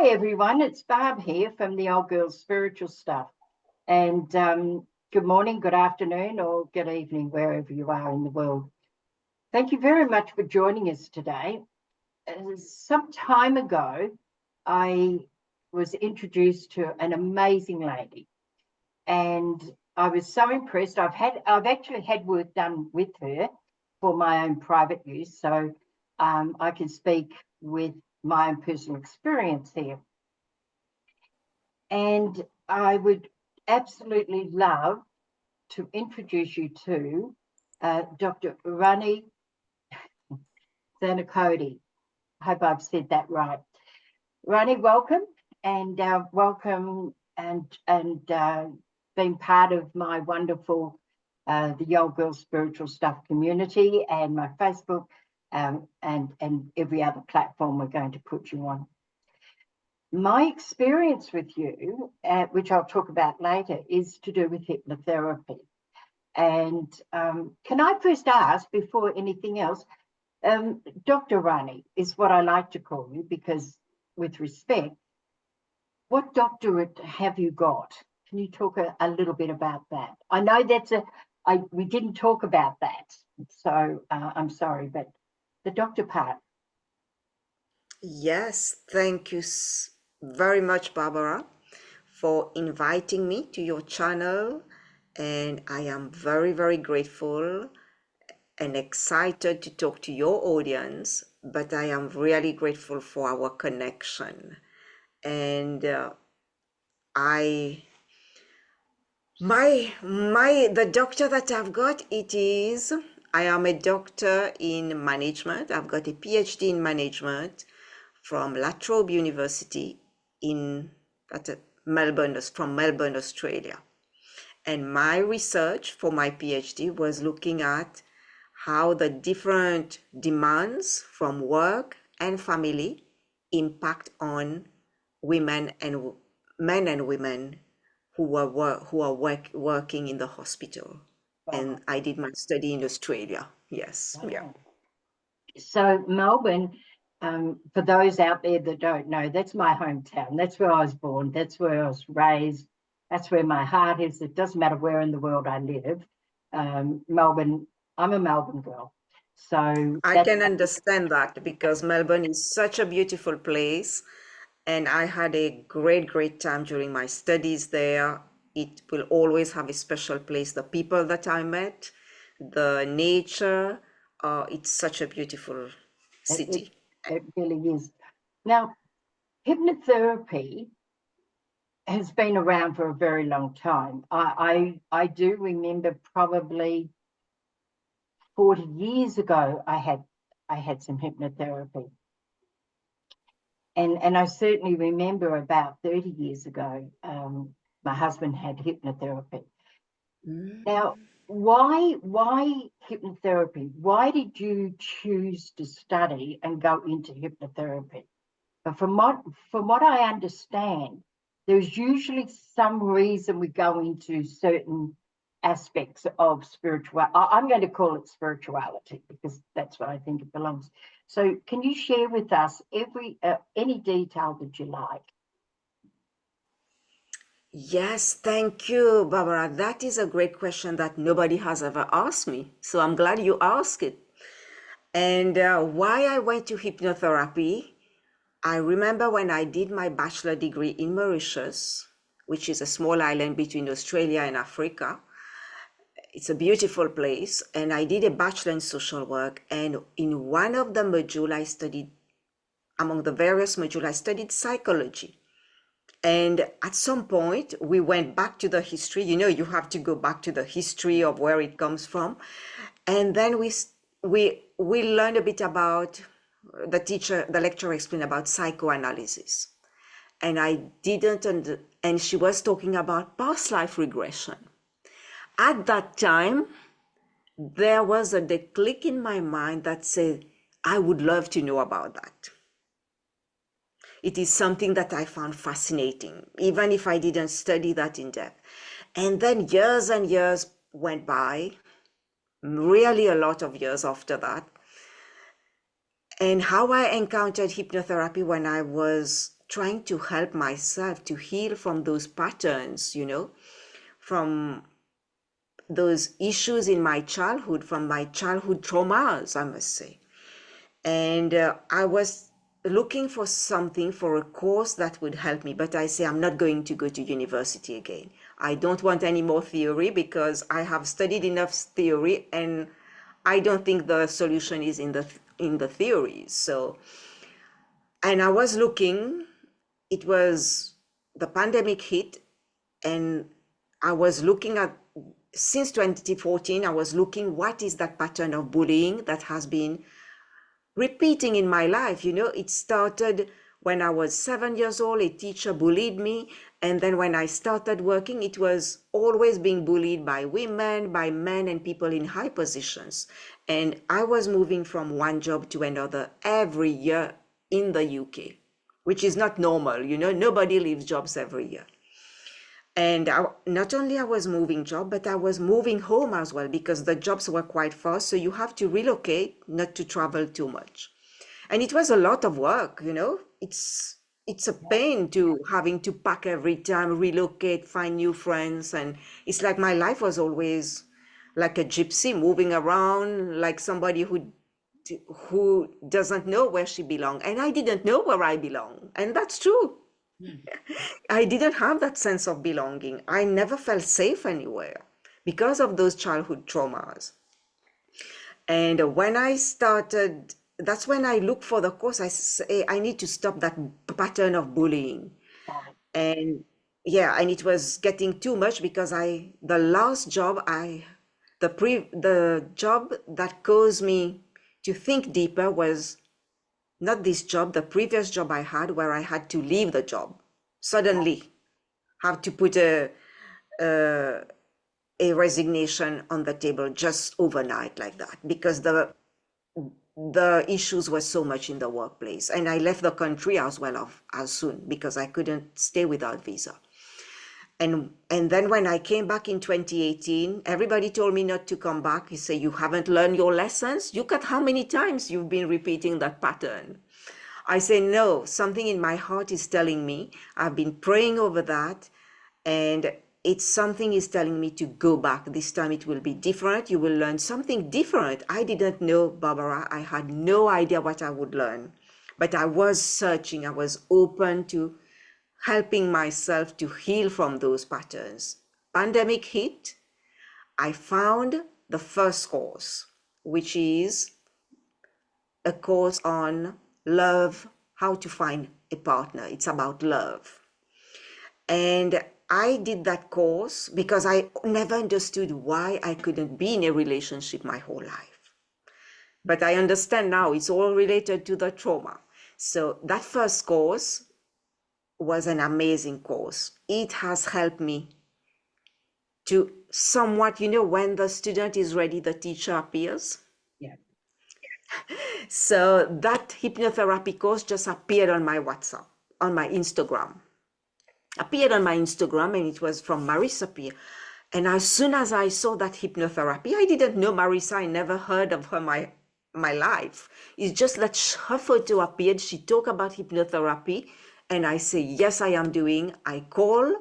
Hi everyone, it's Barb here from the Old Girls Spiritual Stuff. And good morning, good afternoon, or good evening, wherever you are in the world. Thank you very much for joining us today. Some time ago, I was introduced to an amazing lady, and I was so impressed. I've actually had work done with her for my own private use, so I can speak with my own personal experience here. And I would absolutely love to introduce you to Dr. Rani Thanacoody. I hope I've said that right. Rani, welcome, and being part of my wonderful the Old Girl Spiritual Stuff community and my Facebook and every other platform we're going to put you on. My experience with you, which I'll talk about later, is to do with hypnotherapy. And can I first ask, before anything else, Dr. Rani is what I like to call you, because with respect, what doctorate have you got? Can you talk a little bit about that? I know we didn't talk about that, so I'm sorry, but the doctor part. Yes, thank you very much, Barbara, for inviting me to your channel. And I am very, very grateful and excited to talk to your audience, but I am really grateful for our connection. And the doctor that I've got, I am a doctor in management. I've got a PhD in management from La Trobe University from Melbourne, Australia. And my research for my PhD was looking at how the different demands from work and family impact on women and men and women who are working in the hospital. Wow. And I did my study in Australia. Yes. Wow. Yeah. So Melbourne, for those out there that don't know, that's my hometown. That's where I was born. That's where I was raised. That's where my heart is. It doesn't matter where in the world I live. Melbourne, I'm a Melbourne girl. So I can understand that because Melbourne is such a beautiful place. And I had a great, great time during my studies there. It will always have a special place. The people that I met, the nature, it's such a beautiful city. It really is. Now, hypnotherapy has been around for a very long time. I do remember probably 40 years ago, I had some hypnotherapy. And I certainly remember about 30 years ago, my husband had hypnotherapy. Now, why hypnotherapy? Why did you choose to study and go into hypnotherapy? But from what I understand, there's usually some reason we go into certain aspects of spiritual. I'm going to call it spirituality because that's what I think it belongs. So, can you share with us any detail that you like? Yes, thank you, Barbara. That is a great question that nobody has ever asked me. So I'm glad you asked it. And why I went to hypnotherapy, I remember when I did my bachelor degree in Mauritius, which is a small island between Australia and Africa. It's a beautiful place. And I did a bachelor in social work. And in one of the modules I studied, among the various modules, I studied psychology. And at some point, we went back to the history. You know, you have to go back to the history of where it comes from. And then we learned a bit about, the lecturer explained about psychoanalysis. And and she was talking about past life regression. At that time, there was a click in my mind that said, I would love to know about that. It is something that I found fascinating, even if I didn't study that in depth. And then years and years went by, really a lot of years after that. And how I encountered hypnotherapy when I was trying to help myself to heal from those patterns, from those issues in my childhood, from my childhood traumas, I must say. And I was looking for something, for a course that would help me, but I say I'm not going to go to university again. I don't want any more theory because I have studied enough theory, and I don't think the solution is in the theories. So, and I was looking, it was the pandemic hit, and I was looking at, since 2014, I was looking what is that pattern of bullying that has been repeating in my life. It started when I was 7 years old, a teacher bullied me. And then when I started working, it was always being bullied by women, by men, and people in high positions. And I was moving from one job to another every year in the UK, which is not normal. Nobody leaves jobs every year. And not only I was moving job, but I was moving home as well, because the jobs were quite far. So you have to relocate, not to travel too much. And it was a lot of work, it's a pain to having to pack every time, relocate, find new friends. And it's like my life was always like a gypsy, moving around, like somebody who doesn't know where she belongs. And I didn't know where I belong. And that's true. I didn't have that sense of belonging. I never felt safe anywhere because of those childhood traumas. And when I started, that's when I looked for the course. I say, I need to stop that pattern of bullying. Right. And yeah, and it was getting too much because the last job the job that caused me to think deeper was not this job, the previous job I had, where I had to leave the job suddenly, have to put a resignation on the table just overnight like that, because the issues were so much in the workplace. And I left the country as well as soon because I couldn't stay without visa. And then when I came back in 2018, everybody told me not to come back. He said, you haven't learned your lessons. Look at how many times you've been repeating that pattern. I say, no, something in my heart is telling me, I've been praying over that, and it's something is telling me to go back. This time it will be different. You will learn something different. I didn't know, Barbara. I had no idea what I would learn, but I was searching. I was open to helping myself to heal from those patterns. Pandemic hit. I found the first course, which is a course on love, how to find a partner. It's about love. And I did that course because I never understood why I couldn't be in a relationship my whole life. But I understand now it's all related to the trauma. So that first course was an amazing course. It has helped me to somewhat, when the student is ready, the teacher appears. Yeah. So that hypnotherapy course just appeared on my WhatsApp, on my Instagram. Appeared on my Instagram, and it was from Marisa Peer. And as soon as I saw that hypnotherapy, I didn't know Marisa. I never heard of her my life. It's just that her photo appeared. She talked about hypnotherapy, and I say, yes, I am doing. I call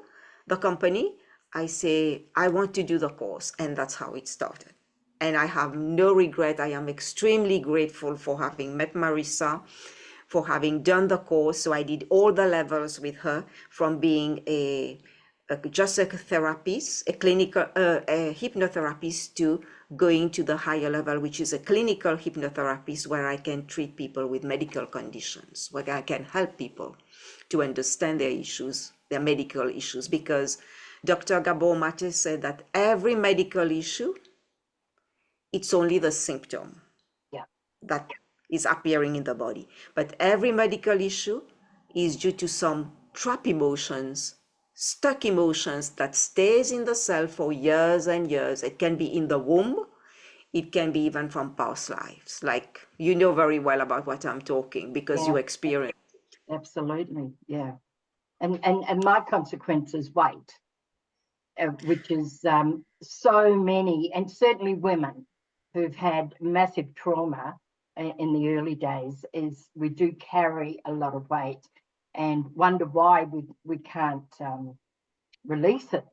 the company. I say, I want to do the course. And that's how it started. And I have no regret. I am extremely grateful for having met Marisa, for having done the course. So I did all the levels with her, from being just a therapist, a clinical a hypnotherapist, to going to the higher level, which is a clinical hypnotherapist, where I can treat people with medical conditions, where I can help people to understand their issues, their medical issues, because Dr. Gabor Mate said that every medical issue, it's only the symptom. Yeah. That is appearing in the body. But every medical issue is due to some trap emotions, stuck emotions that stays in the cell for years and years. It can be in the womb. It can be even from past lives. Like, you know very well about what I'm talking because you Yeah. experience. Absolutely. Yeah. And my consequence is weight, which is so many, and certainly women who've had massive trauma in the early days, is we do carry a lot of weight. and wonder why we can't release it.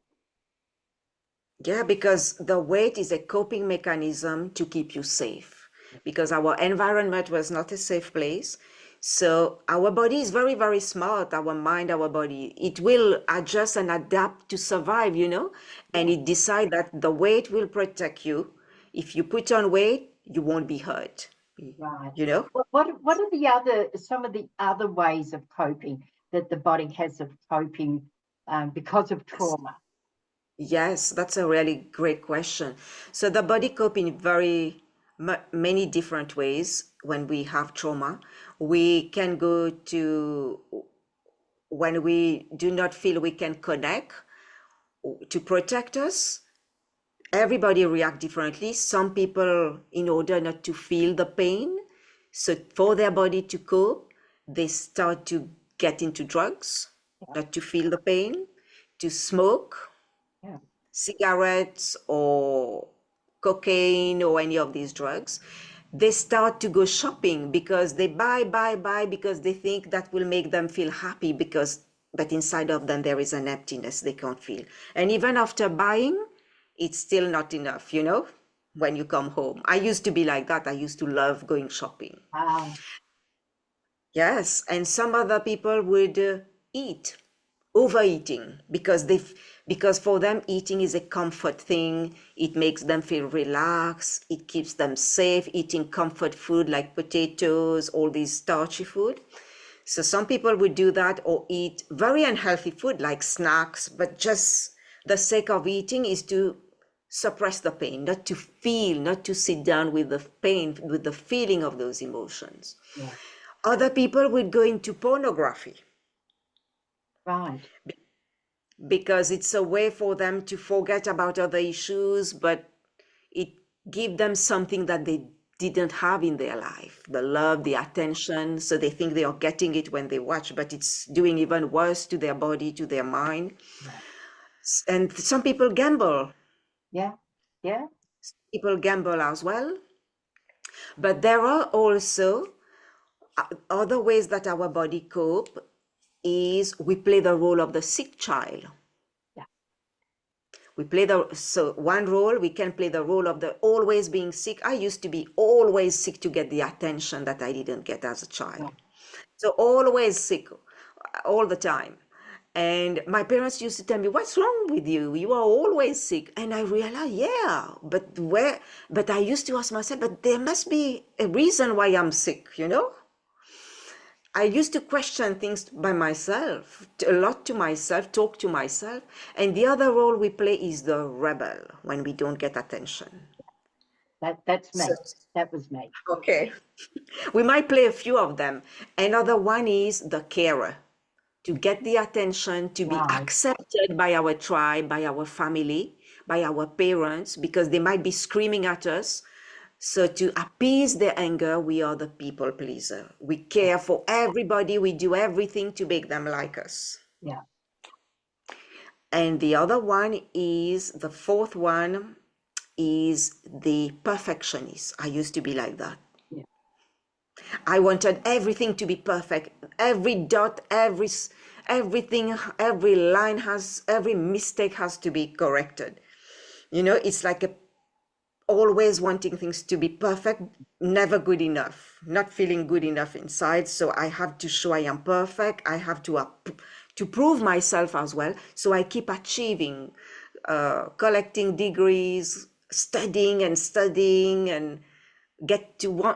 Yeah, because the weight is a coping mechanism to keep you safe, because our environment was not a safe place. So our body is very, very smart, our mind, our body. It will adjust and adapt to survive, and it decide that the weight will protect you. If you put on weight, you won't be hurt, Right. you know? What are some of the other ways of coping that the body has of coping because of trauma? Yes, that's a really great question. So the body cope in very many different ways when we have trauma. We can go to when we do not feel we can connect to protect us. Everybody react differently. Some people, in order not to feel the pain, so for their body to cope, they start to get into drugs, not to feel the pain, to smoke Yeah. cigarettes or cocaine or any of these drugs. They start to go shopping because they buy because they think that will make them feel happy, but inside of them there is an emptiness they can't feel. And even after buying, it's still not enough, when you come home. I used to be like that. I used to love going shopping. Yes, and some other people would eat, overeating, because for them eating is a comfort thing. It makes them feel relaxed. It keeps them safe. Eating comfort food like potatoes, all these starchy food. So some people would do that, or eat very unhealthy food like snacks, but just the sake of eating is to suppress the pain, not to feel, not to sit down with the pain, with the feeling of those emotions. Yeah. Other people would go into pornography. Right. Because it's a way for them to forget about other issues, but it gives them something that they didn't have in their life, the love, the attention. So they think they are getting it when they watch, but it's doing even worse to their body, to their mind. Yeah. And some people gamble. Yeah. Yeah. People gamble as well. But there are also other ways that our body cope is we play the role of the sick child. So one role, we can play the role of the always being sick. I used to be always sick to get the attention that I didn't get as a child. Yeah. So always sick, all the time. And my parents used to tell me, "What's wrong with you? You are always sick." And I realized, yeah, but I used to ask myself, but there must be a reason why I'm sick. I used to question things by myself, a lot to myself, talk to myself. And the other role we play is the rebel when we don't get attention. That's me. That was me. Okay. We might play a few of them. Another one is the carer, to get the attention, to be Right. accepted by our tribe, by our family, by our parents, because they might be screaming at us. So to appease their anger, we are the people pleaser. We care for everybody. We do everything to make them like us. Yeah. And the fourth one is the perfectionist. I used to be like that. Yeah. I wanted everything to be perfect. Every dot, everything, every line every mistake has to be corrected. It's like always wanting things to be perfect, never good enough, not feeling good enough inside. So I have to show I am perfect. I have to prove myself as well. So I keep achieving, collecting degrees, studying and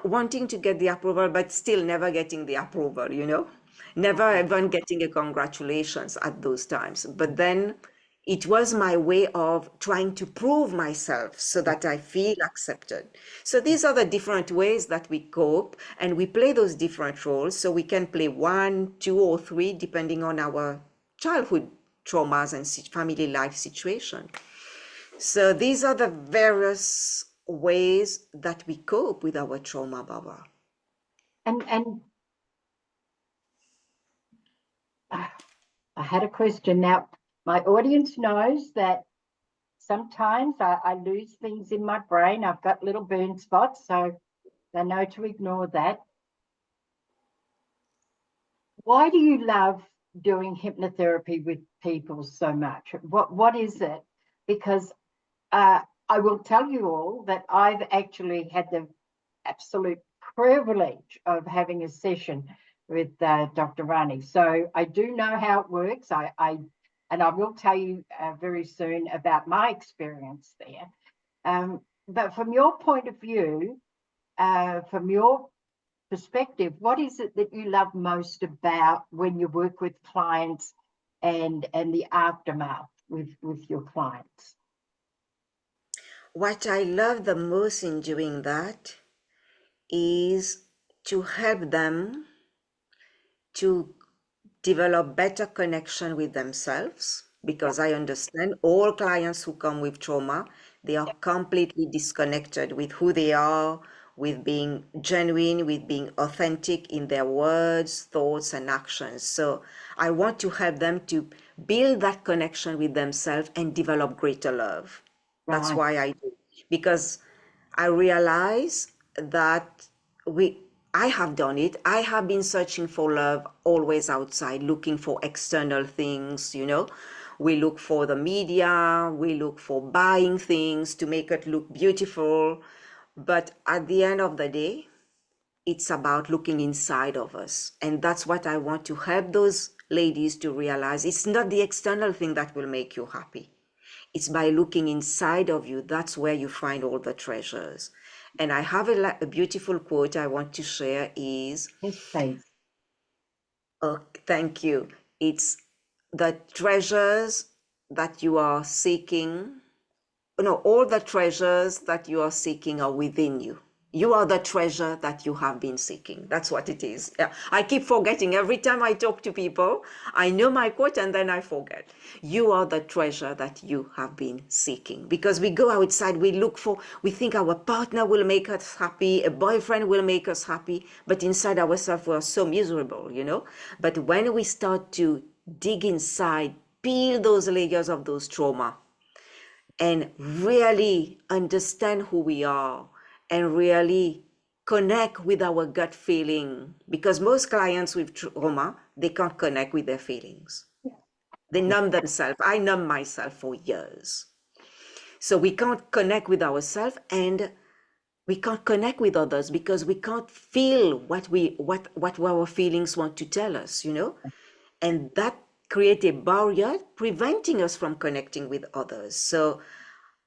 wanting to get the approval, but still never getting the approval. Never even getting a congratulations at those times. But then it was my way of trying to prove myself so that I feel accepted. So these are the different ways that we cope, and we play those different roles. So we can play 1, 2, or 3, depending on our childhood traumas and family life situation. So these are the various ways that we cope with our trauma, Barbara. And I had a question. Now, my audience knows that sometimes I lose things in my brain. I've got little burn spots, so they know to ignore that. Why do you love doing hypnotherapy with people so much? What is it? Because I will tell you all that I've actually had the absolute privilege of having a session with Dr. Rani. So I do know how it works. And I will tell you very soon about my experience there. But from your point of view, from your perspective, what is it that you love most about when you work with clients and the aftermath with your clients? What I love the most in doing that is to help them to develop better connection with themselves, Yeah, because I understand all clients who come with trauma, they are yeah, completely disconnected with who they are, with being genuine, with being authentic in their words, thoughts, and actions. So I want to help them to build that connection with themselves and develop greater love. That's right, why I do, because I realize that we I have done it. I have been searching for love always outside, looking for external things, you know. We look for the media, we look for buying things to make it look beautiful. But at the end of the day, it's about looking inside of us. And that's what I want to help those ladies to realize. It's not the external thing that will make you happy. It's by looking inside of you. That's where you find all the treasures. And I have a beautiful quote I want to share is, yes, please. oh, thank you. It's the treasures that you are seeking. No, all the treasures that you are seeking are within you. You are the treasure that you have been seeking. That's what it is. Yeah. I keep forgetting every time I talk to people. I know my quote and then I forget. You are the treasure that you have been seeking. Because we go outside, we think our partner will make us happy, a boyfriend will make us happy, but inside ourselves we are so miserable, you know. But when we start to dig inside, peel those layers of those trauma, and really understand who we are and really connect with our gut feeling, because most clients with trauma, they can't connect with their feelings. They numb themselves. I numb myself for years. So we can't connect with ourselves, and we can't connect with others because we can't feel what our feelings want to tell us, you know. And that create a barrier preventing us from connecting with others. So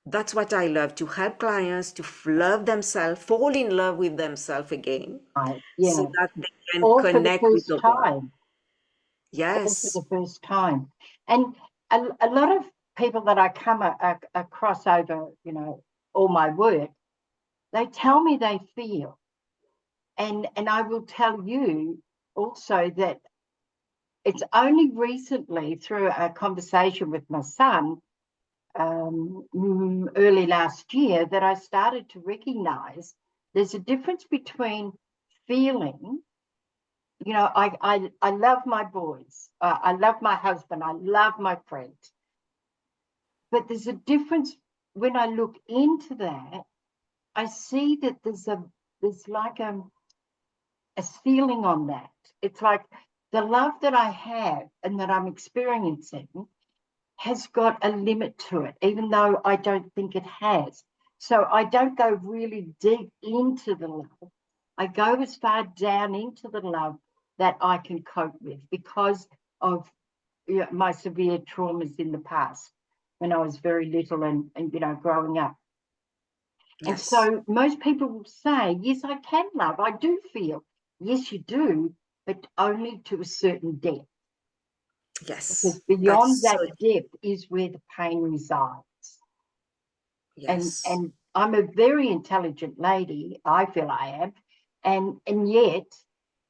that's what I love, to help clients to love themselves, fall in love with themselves again, Right, so yeah. that they can All for the connect with first the world. time. All for Yes, the first time. And a lot of people that I come across over, all my work, they tell me they feel. And I will tell you also that it's only recently through a conversation with my son early last year that I started to recognize there's a difference between feeling. I love my boys. I love my husband. I love my friends. But there's a difference when I look into that. I see that there's like a ceiling on that. It's like the love that I have and that I'm experiencing has got a limit to it, even though I don't think it has. So I don't go really deep into the love. I go as far down into the love that I can cope with because of my severe traumas in the past when I was very little and growing up. And yes, so most people will say, yes, I can love. I do feel. Yes, you do, but only to a certain depth. Because yes. beyond That's that so, depth is where the pain resides. And yes, and I'm a very intelligent lady, I feel I am. And yet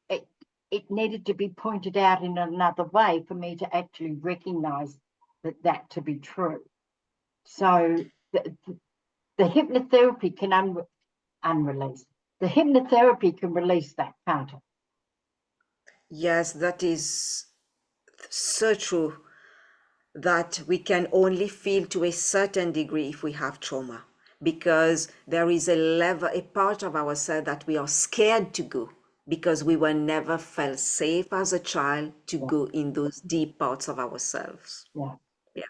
it, it needed to be pointed out in another way for me to actually recognize that to be true. So the hypnotherapy can unrelease. The hypnotherapy can release that, can't it? yes, that is so true, that we can only feel to a certain degree if we have trauma, because there is a level, a part of ourselves that we are scared to go. because we were never felt safe as a child to Yeah. go in those deep parts of ourselves. Yeah. Yeah,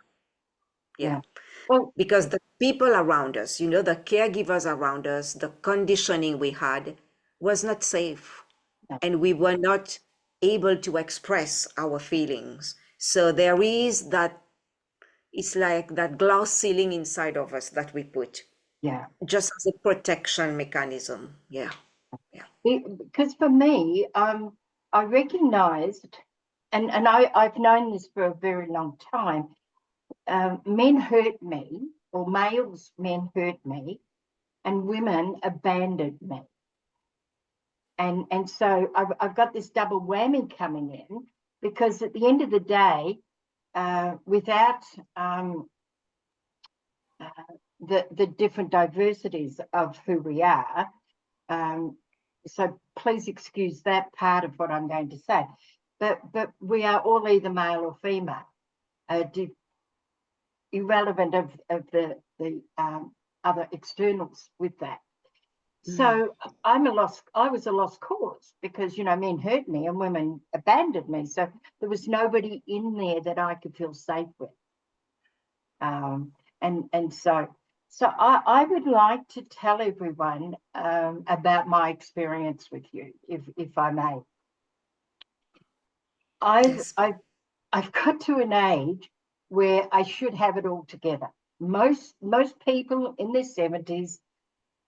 yeah. Yeah. Well, Because the people around us, the caregivers around us, the conditioning we had was not safe. no, And we were not able to express our feelings. So there is that, it's like that glass ceiling inside of us that we put yeah. just as a protection mechanism. Yeah, yeah. Because for me, I recognized, and I've known this for a very long time, men hurt me, or men hurt me, and women abandoned me. And so I've got this double whammy coming in, because at the end of the day, without the different diversities of who we are, so please excuse that part of what I'm going to say, but we are all either male or female, irrelevant of the other externals with that. So I was a lost cause, because, men hurt me and women abandoned me. So there was nobody in there that I could feel safe with. And so I would like to tell everyone about my experience with you, if I may. I've, Yes. I've, I've got to an age where I should have it all together. Most people in their 70s,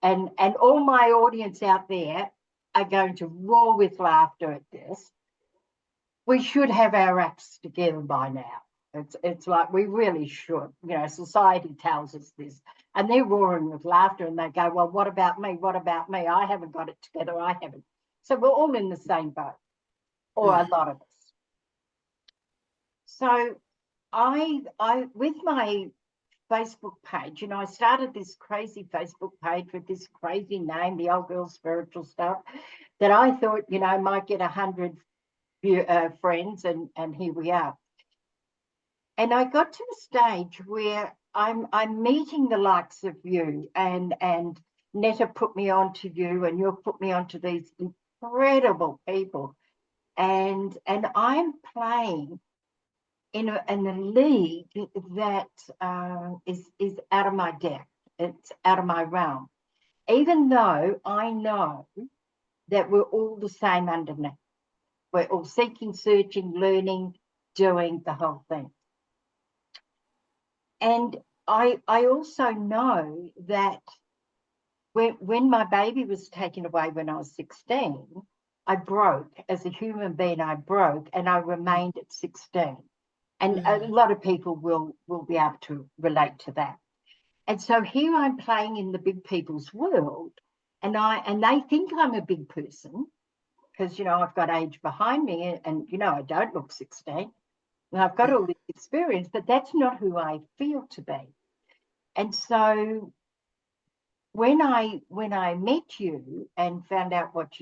and all my audience out there are going to roar with laughter at this. We should have our acts together by now. It's like we really should. Society tells us this, and they're roaring with laughter, and they go, "Well, what about me? What about me? I haven't got it together. I haven't." So we're all in the same boat, or a lot of us. So I with my Facebook page, I started this crazy Facebook page with this crazy name, the Old Girl Spiritual Stuff, that I thought, might get 100 friends, and here we are. And I got to a stage where I'm meeting the likes of you, and Netta put me on to you, and you've put me on to these incredible people, and I'm playing in a league that is out of my depth. It's out of my realm. Even though I know that we're all the same underneath. We're all seeking, searching, learning, doing the whole thing. And I also know that when my baby was taken away when I was 16, I broke. As a human being, I broke, and I remained at 16. And a lot of people will be able to relate to that. And so here I'm playing in the big people's world, and they think I'm a big person, because I've got age behind me, and I don't look 16. And I've got all this experience, but that's not who I feel to be. And so when I met you and found out what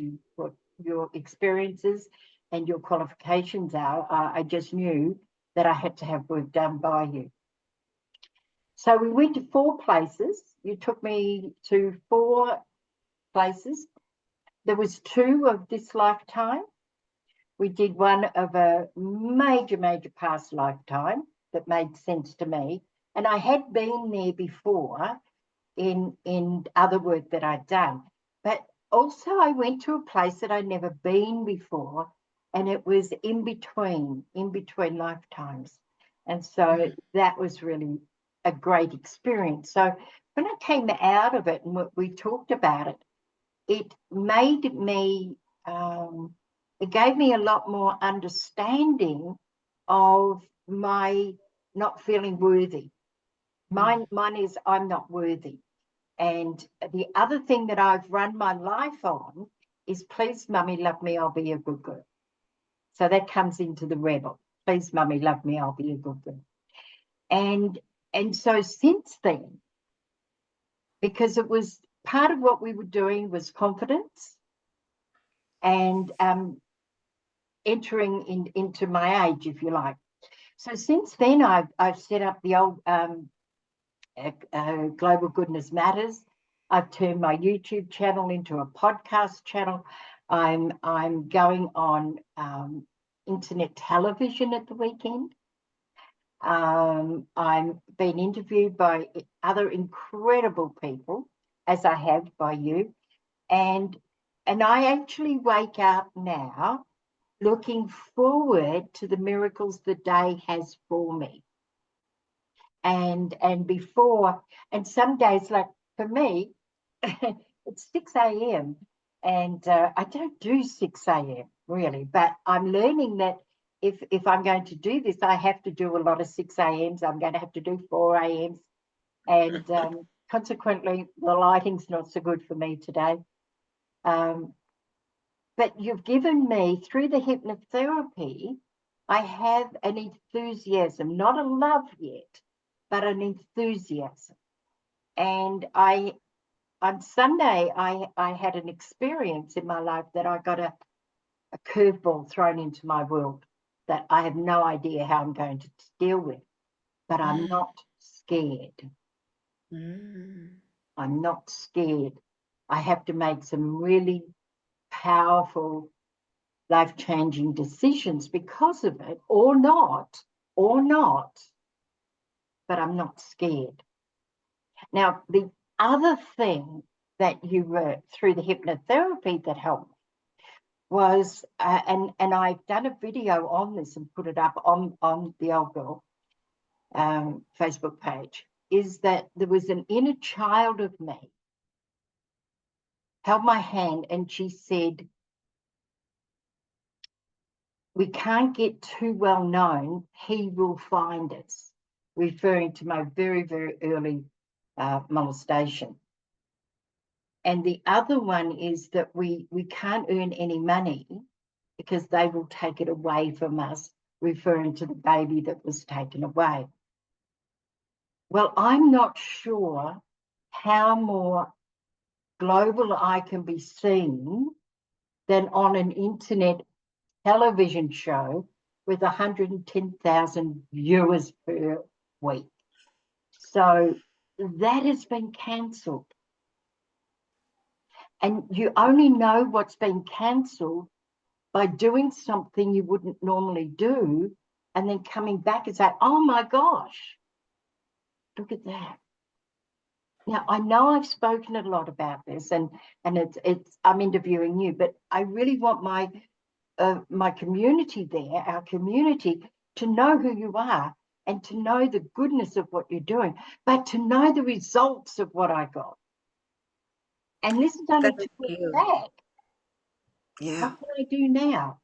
your experiences and your qualifications are, I just knew that I had to have work done by you. So we went to 4 places. You took me to 4 places. There was 2 of this lifetime. We did one of a major past lifetime that made sense to me. And I had been there before in other work that I'd done. But also I went to a place that I'd never been before, and it was in between lifetimes. And so that was really a great experience. So when I came out of it and we talked about it, it made me, it gave me a lot more understanding of my not feeling worthy. Mine is I'm not worthy. And the other thing that I've run my life on is, please, mummy, love me, I'll be a good girl. So that comes into the rebel. Please, mummy, love me, I'll be a good girl. And so since then, because it was part of what we were doing was confidence and entering into my age, if you like. So since then, I've set up the old Global Goodness Matters. I've turned my YouTube channel into a podcast channel. I'm going on internet television at the weekend. I'm being interviewed by other incredible people, as I have by you, and I actually wake up now looking forward to the miracles the day has for me. And before, and some days, like for me, it's 6 a.m. and I don't do 6 a.m. really, but I'm learning that if I'm going to do this, I have to do a lot of 6 a.m.s. I'm going to have to do 4 a.m.s, and consequently, the lighting's not so good for me today. But you've given me, through the hypnotherapy, I have an enthusiasm, not a love yet, but an enthusiasm. And on Sunday, I had an experience in my life that I got a curveball thrown into my world that I have no idea how I'm going to deal with, but I'm not scared. I'm not scared. I have to make some really powerful, life-changing decisions because of it, or not, but I'm not scared. Now, the other thing that you were through the hypnotherapy that helped was, and I've done a video on this and put it up on the Old Girl Facebook page, is that there was an inner child of me held my hand and she said, "We can't get too well known, he will find us," referring to my very, very early molestation. And the other one is that we can't earn any money because they will take it away from us, referring to the baby that was taken away. Well, I'm not sure how more global I can be seen than on an internet television show with 110,000 viewers per week. So that has been cancelled. And you only know what's been cancelled by doing something you wouldn't normally do and then coming back and say, "Oh my gosh, look at that." Now, I know I've spoken a lot about this and it's I'm interviewing you, but I really want my community there, our community, to know who you are and to know the goodness of what you're doing, but to know the results of what I got. And this is only Thank 2 weeks you. back. Yeah. What can I do now?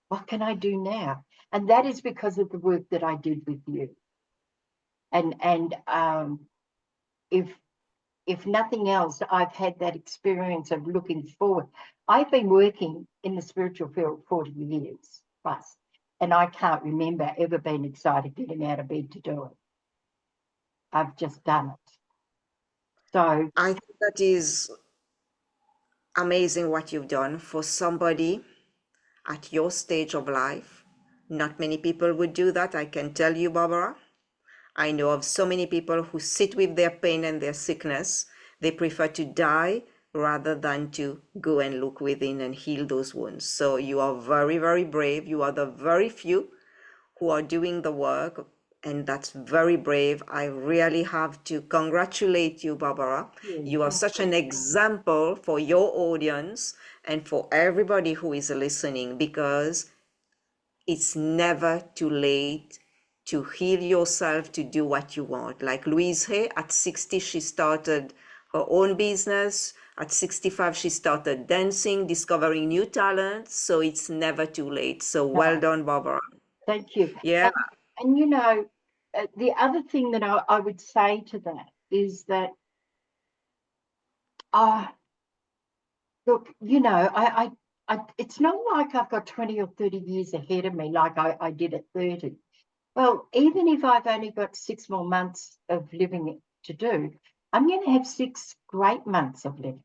What can I do now? And that is because of the work that I did with you. And if nothing else, I've had that experience of looking forward. I've been working in the spiritual field 40 years plus, and I can't remember ever being excited getting out of bed to do it. I've just done it. So I think that is amazing what you've done for somebody at your stage of life. Not many people would do that, I can tell you, Barbara. I know of so many people who sit with their pain and their sickness. They prefer to die rather than to go and look within and heal those wounds. So you are very, very brave. You are the very few who are doing the work, and that's very brave. I really have to congratulate you, Barbara. You are such an example for your audience and for everybody who is listening, because it's never too late to heal yourself, to do what you want. Like Louise Hay, at 60, she started her own business. At 65, she started dancing, discovering new talents. So it's never too late. So well done, Barbara. thank you. Yeah. And you know, the other thing that I would say to that is that, look, you know, it's not like I've got 20 or 30 years ahead of me like I did at 30. Well, even if I've only got 6 more months of living to do, I'm going to have 6 great months of living.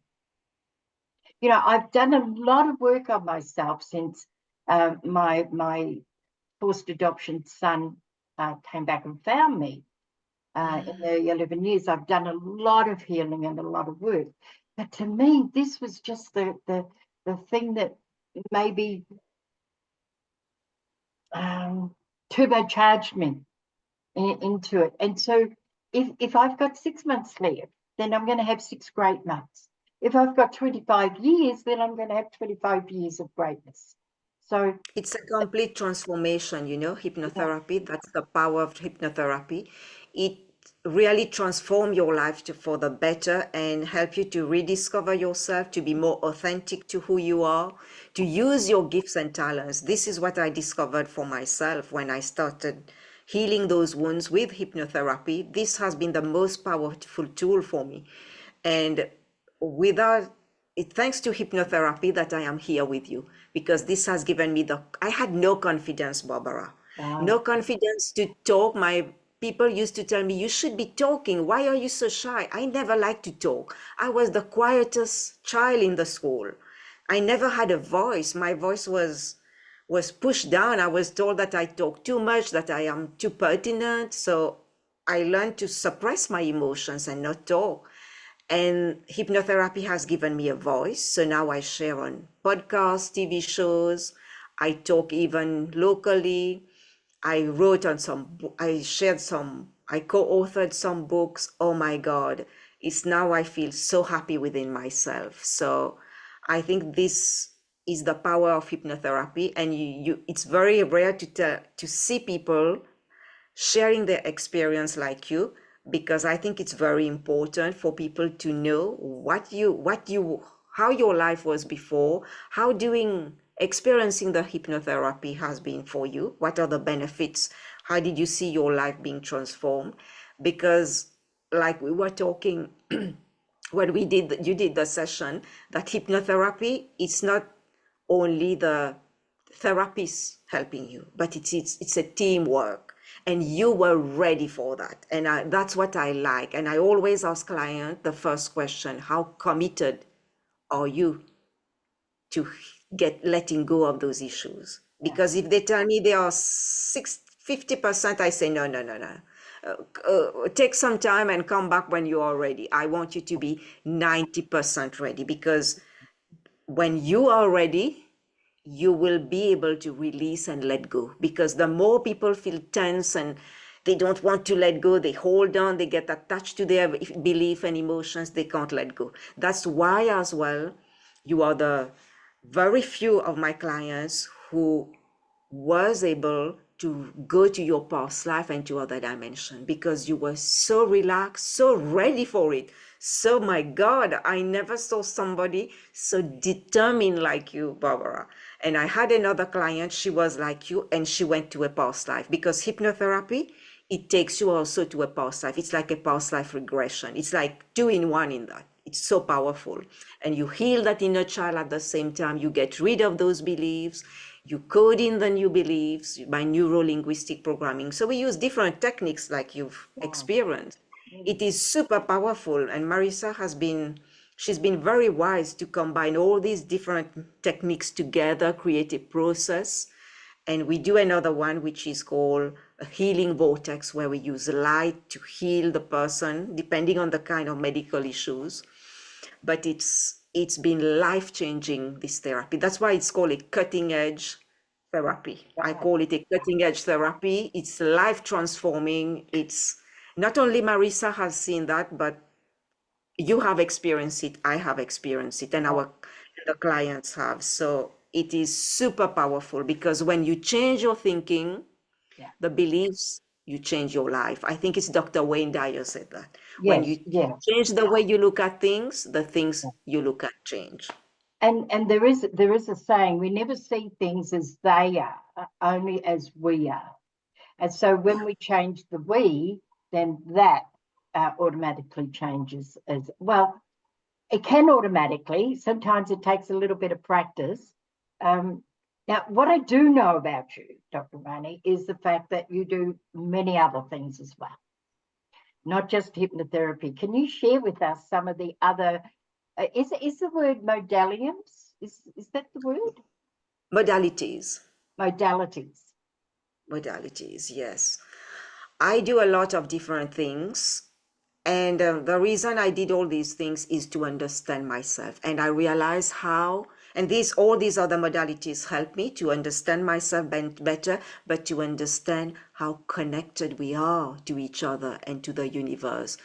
You know, I've done a lot of work on myself since my forced adoption son came back and found me. In the 11 years, I've done a lot of healing and a lot of work. But to me, this was just the the thing that maybe turbocharged me into it. And so if I've got 6 months left, then I'm going to have 6 great months. If I've got 25 years, then I'm going to have 25 years of greatness. So It's a complete transformation, yeah, hypnotherapy. That's the power of hypnotherapy. It really transform your life for the better and help you to rediscover yourself, to be more authentic to who you are, to use your gifts and talents. This is what I discovered for myself when I started healing those wounds with hypnotherapy. This has been the most powerful tool for me. And without it, thanks to hypnotherapy that I am here with you, because this has given me I had no confidence, Barbara, wow, no confidence to talk. My people used to tell me, you should be talking. Why are you so shy? I never liked to talk. I was the quietest child in the school. I never had a voice. My voice was pushed down. I was told that I talk too much, that I am too pertinent. So I learned to suppress my emotions and not talk. And hypnotherapy has given me a voice. So now I share on podcasts, TV shows. I talk even locally. I wrote on I shared some, I co-authored some books. Oh my God. It's now I feel so happy within myself. So I think this is the power of hypnotherapy. And it's very rare to see people sharing their experience like you, because I think it's very important for people to know how your life was before, how experiencing the hypnotherapy has been for you, what are the benefits, how did you see your life being transformed? Because like we were talking when you did the session, that hypnotherapy, it's not only the therapist helping you, but it's a teamwork, and you were ready for that. And that's what I like. And I always ask client the first question: how committed are you to letting go of those issues? yeah, Because if they tell me they are 50%, I say no, no, no, no. Take some time and come back when you are ready. I want you to be 90% ready, because when you are ready, you will be able to release and let go. Because the more people feel tense and they don't want to let go, they hold on, they get attached to their belief and emotions, they can't let go. That's why as well, you are the very few of my clients who was able to go to your past life and to other dimension, because you were so relaxed, so ready for it. So my God, I never saw somebody so determined like you, Barbara. And I had another client, she was like you, and she went to a past life, because hypnotherapy, it takes you also to a past life. It's like a past life regression. It's like 2 in 1 in that. It's so powerful. And you heal that inner child at the same time. You get rid of those beliefs. You code in the new beliefs by neuro-linguistic programming. So we use different techniques like you've wow, experienced. It is super powerful. And Marisa she's been very wise to combine all these different techniques together, create a process. And we do another one, which is called a healing vortex, where we use light to heal the person, depending on the kind of medical issues. But it's been life-changing, this therapy. That's why it's called a cutting-edge therapy. I wow, call it a cutting-edge therapy. It's life-transforming. It's not only Marisa has seen that, but you have experienced it, I have experienced it, and wow, the clients have. So it is super powerful, because when you change your thinking, yeah, the beliefs, you change your life. I think it's Dr. Wayne Dyer said that. When yes, you yes. change the way you look at things, the things Yeah. you look at change. And there is a saying: we never see things as they are, only as we are. And so Yeah. when we change the we, then that automatically changes as well. It can automatically. Sometimes it takes a little bit of practice. Um, Now, what I do know about you, Dr. Rani, is the fact that you do many other things as well, not just hypnotherapy. Can you share with us some of the other? Is the word modaliums? Is that the word? Modalities. Modalities. Modalities, yes. I do a lot of different things. And the reason I did all these things is to understand myself. And I realized how And all these other modalities help me to understand myself better, but to understand how connected we are to each other and to the universe.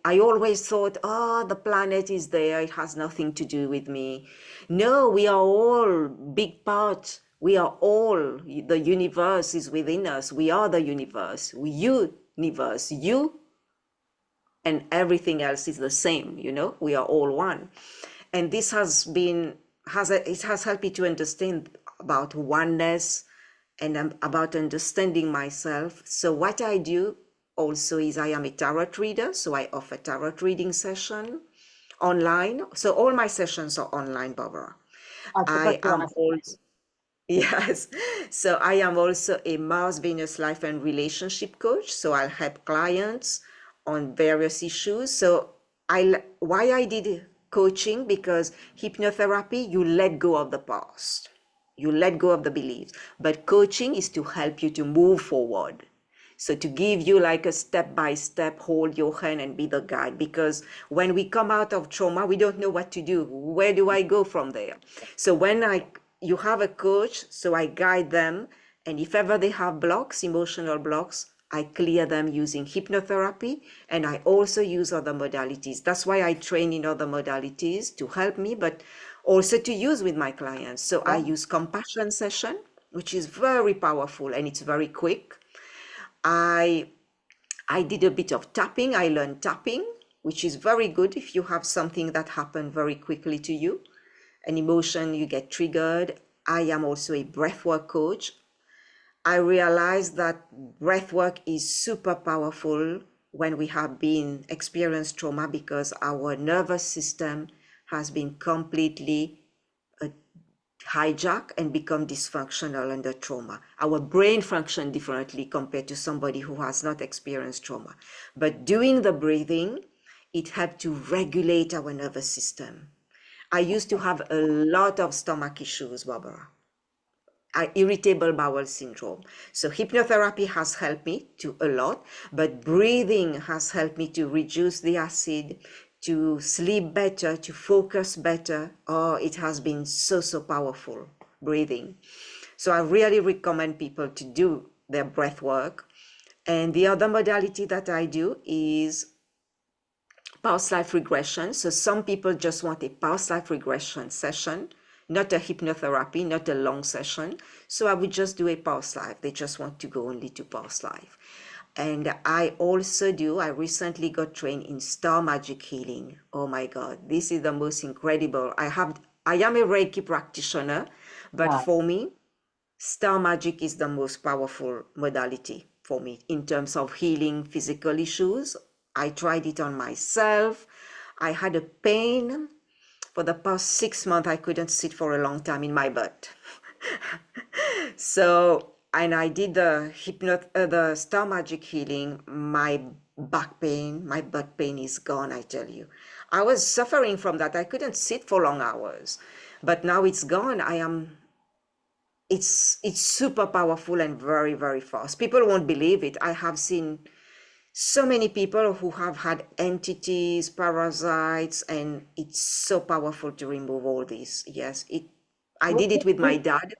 I always thought, oh, the planet is there, it has nothing to do with me. No, we are all big part. We are all, the universe is within us. We are the universe. Universe, you and everything else is the same, we are all one. And this it has helped me to understand about oneness and about understanding myself. So what I do also is I am a tarot reader, so I offer tarot reading session online. So all my sessions are online, Barbara. I I forgot to am ask. also Yes. So I am also a Mars, Venus life and relationship coach. So I'll help clients on various issues. So why I did coaching, because hypnotherapy, you let go of the past. You let go of the beliefs. But coaching is to help you to move forward. So to give you like a step by step, hold your hand and be the guide. Because when we come out of trauma, we don't know what to do. Where do I go from there? So you have a coach, so I guide them. And if ever they have blocks, emotional blocks, I clear them using hypnotherapy. And I also use other modalities. That's why I train in other modalities to help me, but also to use with my clients. So I use compassion session, which is very powerful and it's very quick. I did a bit of tapping. I learned tapping, which is very good if you have something that happened very quickly to you, an emotion, you get triggered. I am also a breathwork coach. I realized that breathwork is super powerful when we have been experienced trauma, because our nervous system has been completely hijack and become dysfunctional under trauma. Our brain function differently compared to somebody who has not experienced trauma. But doing the breathing, it helped to regulate our nervous system. I used to have a lot of stomach issues, Barbara. Irritable bowel syndrome. So hypnotherapy has helped me to a lot, but breathing has helped me to reduce the acid, to sleep better, to focus better. Oh, it has been so powerful, breathing. So I really recommend people to do their breath work. And the other modality that I do is past life regression. So some people just want a past life regression session, not a hypnotherapy, not a long session. So I would just do a past life. They just want to go only to past life. And I recently got trained in star magic healing. Oh my God, this is the most incredible. I am a Reiki practitioner, but for me, star magic is the most powerful modality for me in terms of healing physical issues. I tried it on myself. I had a pain for the past 6 months. I couldn't sit for a long time in my butt. And I did the star magic healing. My butt pain is gone, I tell you. I was suffering from that. I couldn't sit for long hours, but now it's gone. It's super powerful and very, very fast. People won't believe it. I have seen so many people who have had entities, parasites, and it's so powerful to remove all this. Yes, I did it with my dad.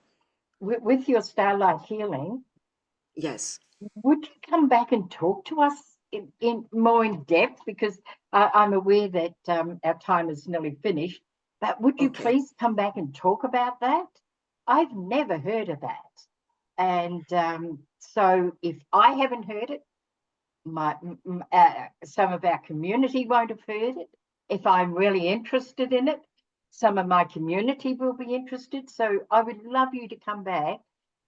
With your starlight healing, Yes. would you come back and talk to us in more in depth? Because I'm aware that our time is nearly finished, but would you Okay. please come back and talk about that? I've never heard of that. And so if I haven't heard it, some of our community won't have heard it. If I'm really interested in it, some of my community will be interested. So I would love you to come back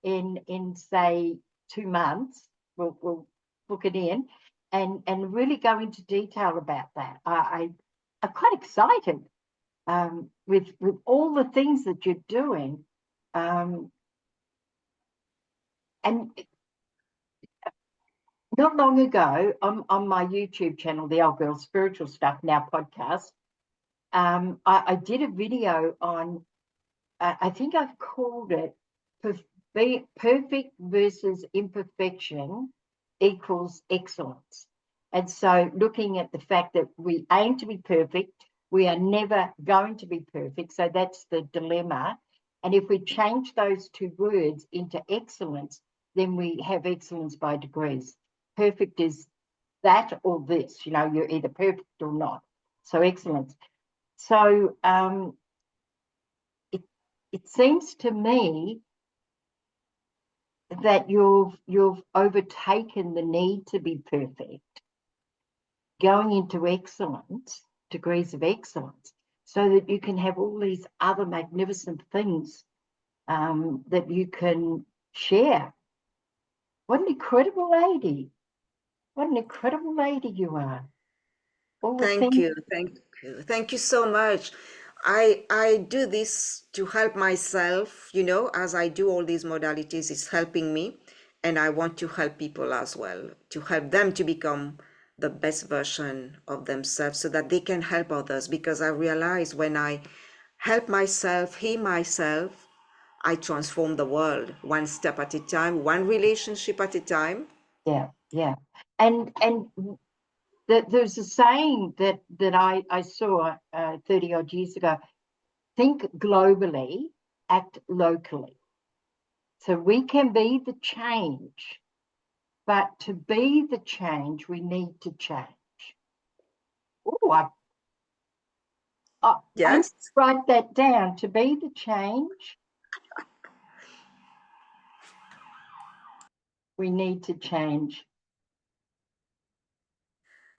in say 2 months. We'll book it in and really go into detail about that. I'm quite excited with all the things that you're doing. And not long ago, on my YouTube channel, the Old Girl Spiritual Stuff Now podcast, I did a video on, I think I've called it Perfect versus Imperfection equals Excellence. And so looking at the fact that we aim to be perfect, We are never going to be perfect. So that's the dilemma. And if we change those two words into excellence, then we have excellence by degrees. Perfect is that or this, you're either perfect or not. So excellence. So it seems to me that you've overtaken the need to be perfect, going into excellence, degrees of excellence, so that you can have all these other magnificent things that you can share. What an incredible lady. What an incredible lady you are. All the Thank things. you. Thank you so much. I do this to help myself, as I do all these modalities, it's helping me. And I want to help people as well, to help them to become the best version of themselves so that they can help others. Because I realize when I help myself, heal myself, I transform the world one step at a time, one relationship at a time. Yeah, yeah. And there's a saying that I saw 30 odd years ago: think globally, act locally. So we can be the change, but to be the change, we need to change. Oh, I need Yes, to write that down. To be the change, we need to change.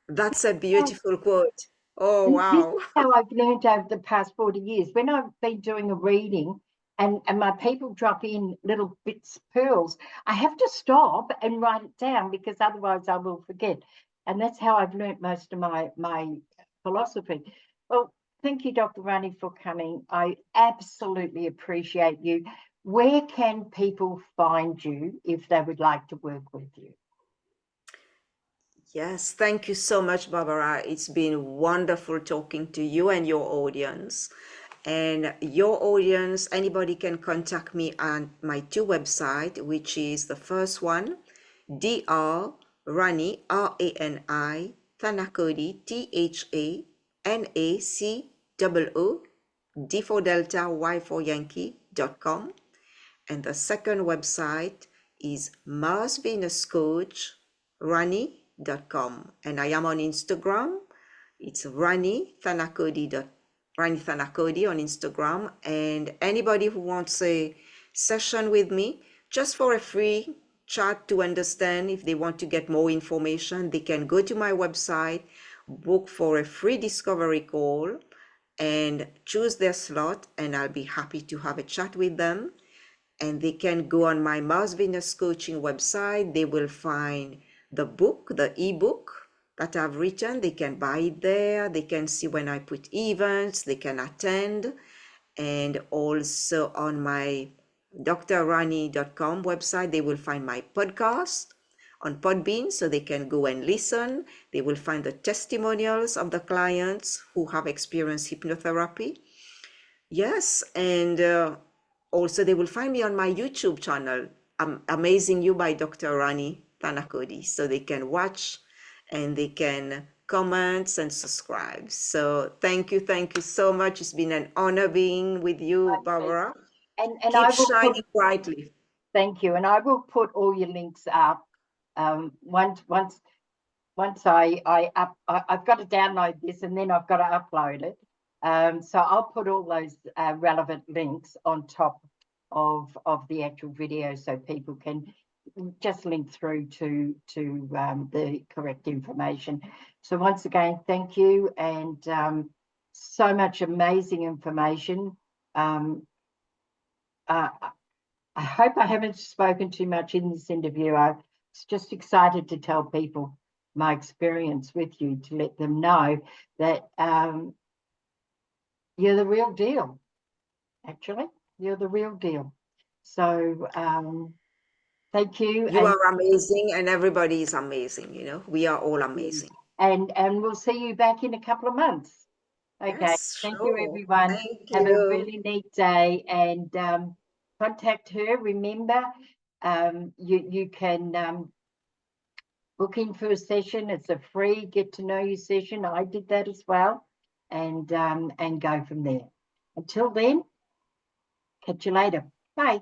that's a beautiful quote. Oh, And this wow. is how I've learned over the past 40 years. When I've been doing a reading and my people drop in little bits, pearls, I have to stop and write it down because otherwise I will forget. And that's how I've learned most of my philosophy. Well, thank you, Dr. Rani, for coming. I absolutely appreciate you. Where can people find you if they would like to work with you? Yes, thank you so much, Barbara. It's been wonderful talking to you and your audience. And your audience, anybody can contact me on my two websites, which is the first one, Dr. Rani, Rani, Thanacoody, Thanacoody, D for Delta, Y for Yankee.com. And the second website is Mars Venus Coach, Rani.com. And I am on Instagram. It's Rani Thanacoody, Rani Thanacoody on Instagram. And anybody who wants a session with me, just for a free chat to understand, if they want to get more information, they can go to my website, book for a free discovery call, and choose their slot, and I'll be happy to have a chat with them. And they can go on my Mars Venus Coaching website. They will find the book, the ebook that I've written. They can buy it there. They can see when I put events. They can attend. And also on my drrani.com website, they will find my podcast on Podbean, so they can go and listen. They will find the testimonials of the clients who have experienced hypnotherapy. Yes, and also they will find me on my YouTube channel, Amazing You by Dr. Rani Thanacoody. So they can watch and they can comment and subscribe. So thank you so much. It's been an honor being with you, Barbara. And I Keep will put, shining brightly. thank you. And I will put all your links up. Once I've got to download this and then I've got to upload it. So I'll put all those relevant links on top of the actual video so people can just link through to the correct information. So once again, thank you, and so much amazing information. Uh, I hope I haven't spoken too much in this interview. I was just excited to tell people my experience with you, to let them know that you're the real deal. Actually, you're the real deal. So thank you, You are amazing, and everybody is amazing. We are all amazing. and we'll see you back in a couple of months. Okay. Yes, Thank you, sure. everyone. Thank Have a you. really neat day, and contact her. Remember, you can book in for a session. It's a free get to know you session. I did that as well. and go from there. Until then, catch you later. Bye.